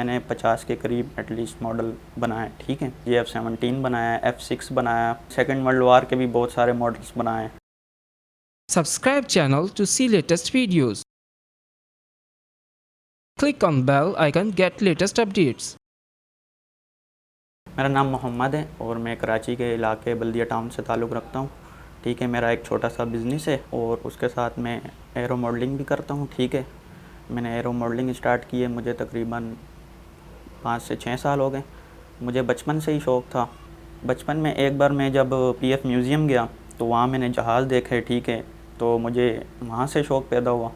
मैंने 50 के करीब एटलीस्ट मॉडल बनाए, ठीक है। JF-17 बनाया, F6 बनाया, सेकेंड वर्ल्ड वार के भी बहुत सारे मॉडल्स बनाए। Subscribe channel to see latest videos. Click on bell icon get latest updates. मेरा नाम मोहम्मद है और मैं कराची के इलाके बल्दिया टाउन से ताल्लुक़ रखता हूँ, ठीक है। मेरा एक छोटा सा बिज़नेस है और उसके साथ मैं एरो मॉडलिंग भी करता हूँ, ठीक है। मैंने एरो मॉडलिंग स्टार्ट की है, मुझे तकरीबन 5 से 6 साल हो गए। मुझे बचपन से ही शौक़ था। बचपन में एक बार मैं जब PF म्यूज़ियम गया तो वहाँ मैंने जहाज़ देखे, ठीक है, तो मुझे वहाँ से शौक़ पैदा हुआ।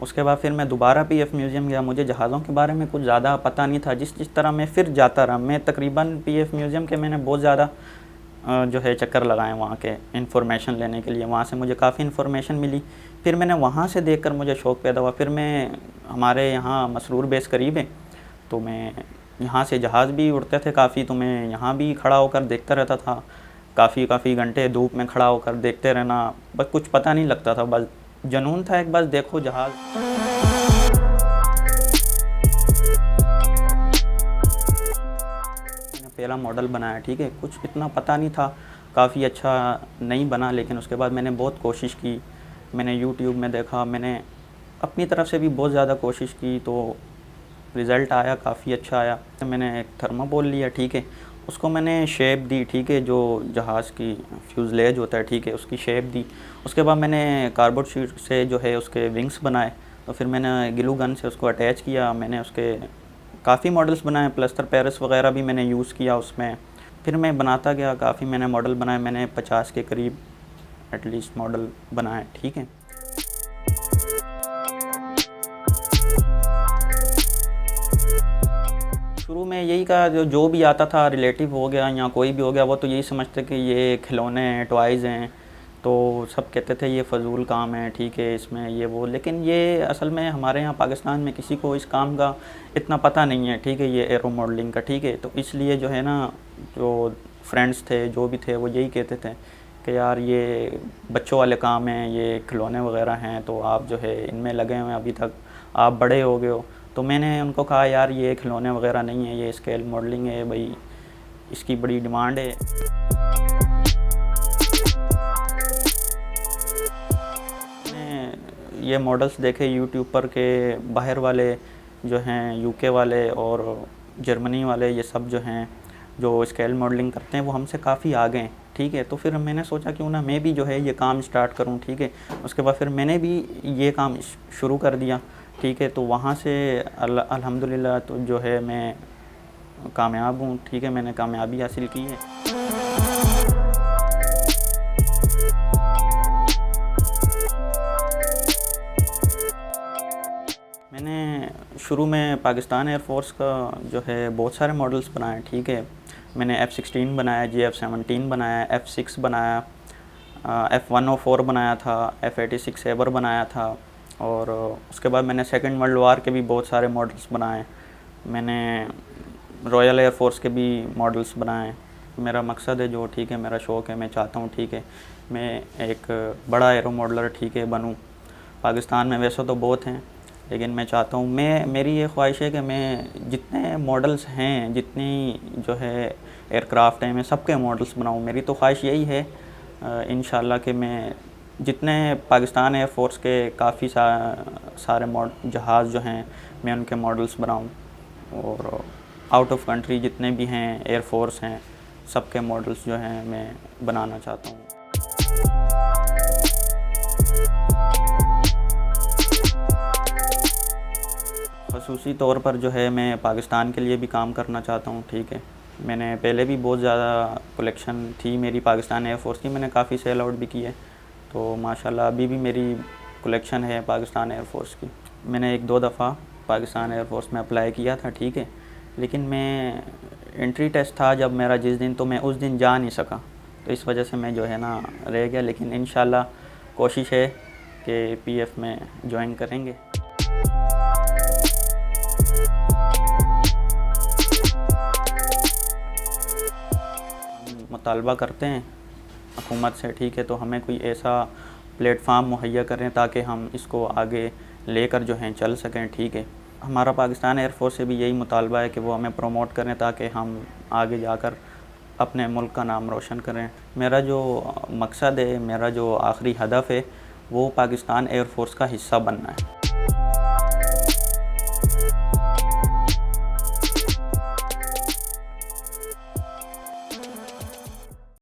उसके बाद फिर मैं दोबारा PF म्यूज़ियम गया। मुझे जहाज़ों के बारे में कुछ ज़्यादा पता नहीं था। जिस तरह मैं फिर जाता रहा, मैं तकरीबन PF म्यूज़ियम के मैंने बहुत ज़्यादा जो है चक्कर लगाए वहाँ के इन्फॉर्मेशन लेने के लिए। वहाँ से मुझे काफ़ी इन्फॉर्मेशन मिली। फिर मैंने वहाँ से देखकर मुझे शौक़ पैदा हुआ। फिर मैं हमारे यहाँ मसरूर बेस करीब है, तो मैं यहाँ से जहाज़ भी उड़ते थे काफ़ी, तो मैं यहाँ भी खड़ा होकर देखता रहता था। काफ़ी घंटे धूप में खड़ा होकर देखते रहना, बस कुछ पता नहीं लगता था, बस जुनून था एक, बस देखो जहाज़। मैंने पहला मॉडल बनाया, ठीक है, कुछ इतना पता नहीं था, काफ़ी अच्छा नहीं बना, लेकिन उसके बाद मैंने बहुत कोशिश की। मैंने यूट्यूब में देखा, मैंने अपनी तरफ से भी बहुत ज़्यादा कोशिश की, तो रिज़ल्ट आया, काफ़ी अच्छा आया। मैंने एक थर्माकोल लिया, ठीक है, उसको मैंने शेप दी, ठीक है, जो जहाज़ की फ्यूज़लेज होता है, ठीक है, उसकी शेप दी। उसके बाद मैंने कार्डबोर्ड शीट से जो है उसके विंग्स बनाए, तो फिर मैंने ग्लू गन से उसको अटैच किया। मैंने उसके काफ़ी मॉडल्स बनाए, प्लास्टर पेरिस वगैरह भी मैंने यूज़ किया उसमें। फिर मैं बनाता गया, काफ़ी मैंने मॉडल बनाए। मैंने 50 के करीब एटलीस्ट मॉडल बनाए, ठीक है। शुरू में यही कहा, जो भी आता था रिलेटिव हो गया या कोई भी हो गया, वो तो यही समझते कि ये खिलौने हैं, टॉयज़ हैं, तो सब कहते थे ये फ़जूल काम है, ठीक है, इसमें ये वो। लेकिन ये असल में हमारे यहाँ पाकिस्तान में किसी को इस काम का इतना पता नहीं है, ठीक है, ये एरो मॉडलिंग का, ठीक है। तो इसलिए जो है ना, जो फ्रेंड्स थे, जो भी थे, वो यही कहते थे कि यार ये बच्चों वाले काम हैं, ये खिलौने वगैरह हैं, तो आप जो है इनमें लगे हुए हैं, अभी तक आप बड़े हो गए हो। तो मैंने उनको कहा यार ये खिलौने वगैरह नहीं है, ये स्केल मॉडलिंग है भाई, इसकी बड़ी डिमांड है। मैंने ये मॉडल्स देखे यूट्यूब पर के बाहर वाले जो हैं, UK वाले और जर्मनी वाले, ये सब जो हैं जो स्केल मॉडलिंग करते हैं, वो हमसे काफ़ी आगे हैं, ठीक है। तो फिर मैंने सोचा क्यों ना मैं भी जो है ये काम स्टार्ट करूं, ठीक है। उसके बाद फिर मैंने भी ये काम शुरू कर दिया, ठीक है। तो वहाँ से अल्हम्दुलिल्लाह तो जो है मैं कामयाब हूँ, ठीक है, मैंने कामयाबी हासिल की है। मैंने शुरू में पाकिस्तान एयरफोर्स का जो है बहुत सारे मॉडल्स बनाए, ठीक है। मैंने F-16 बनाया, JF-17 बनाया, F6 बनाया, F-104 बनाया था, F-86 सेबर बनाया था, और उसके बाद मैंने सेकेंड वर्ल्ड वार के भी बहुत सारे मॉडल्स बनाए। मैंने रॉयल एयरफोर्स के भी मॉडल्स बनाए। मेरा मकसद है जो, ठीक है, मेरा शौक़ है, मैं चाहता हूँ, ठीक है, मैं एक बड़ा एरो मॉडलर, ठीक है, बनूँ। पाकिस्तान में वैसे तो बहुत हैं, लेकिन मैं चाहता हूँ, मेरी ये ख्वाहिश है कि मैं जितने मॉडल्स हैं, जितनी जो है एयरक्राफ्ट हैं, मैं सबके मॉडल्स बनाऊँ। मेरी तो ख्वाहिश यही है इंशाल्लाह कि मैं जितने पाकिस्तान एयरफोर्स के काफ़ी सारे जहाज़ जो हैं, मैं उनके मॉडल्स बनाऊँ, और आउट ऑफ कंट्री जितने भी हैं एयरफोर्स हैं, सबके मॉडल्स जो हैं मैं बनाना चाहता हूँ। ख़ुसूसी तौर पर जो है मैं पाकिस्तान के लिए भी काम करना चाहता हूँ, ठीक है। मैंने पहले भी बहुत ज़्यादा कलेक्शन थी मेरी पाकिस्तान एयरफोर्स की, मैंने काफ़ी सेल आउट भी किए, तो माशाल्लाह अभी भी मेरी कलेक्शन है पाकिस्तान एयरफोर्स की। मैंने 1-2 दफ़ा पाकिस्तान एयरफोर्स में अप्लाई किया था, ठीक है, लेकिन मैं एंट्री टेस्ट था जब मेरा जिस दिन, तो मैं उस दिन जा नहीं सका, तो इस वजह से मैं जो है ना रह गया। लेकिन इंशाल्लाह कोशिश है कि PF में ज्वाइन करेंगे। मुतालबा करते हैं हुकूमत से, ठीक है, तो हमें कोई ऐसा प्लेटफार्म मुहैया करें ताकि हम इसको आगे लेकर जो हैं चल सकें, ठीक है। हमारा पाकिस्तान एयरफोर्स से भी यही मुतालबा है कि वो हमें प्रमोट करें ताकि हम आगे जाकर अपने मुल्क का नाम रोशन करें। मेरा जो मकसद है, मेरा जो आखिरी हदफ़ है, वो पाकिस्तान एयरफोर्स का हिस्सा बनना है।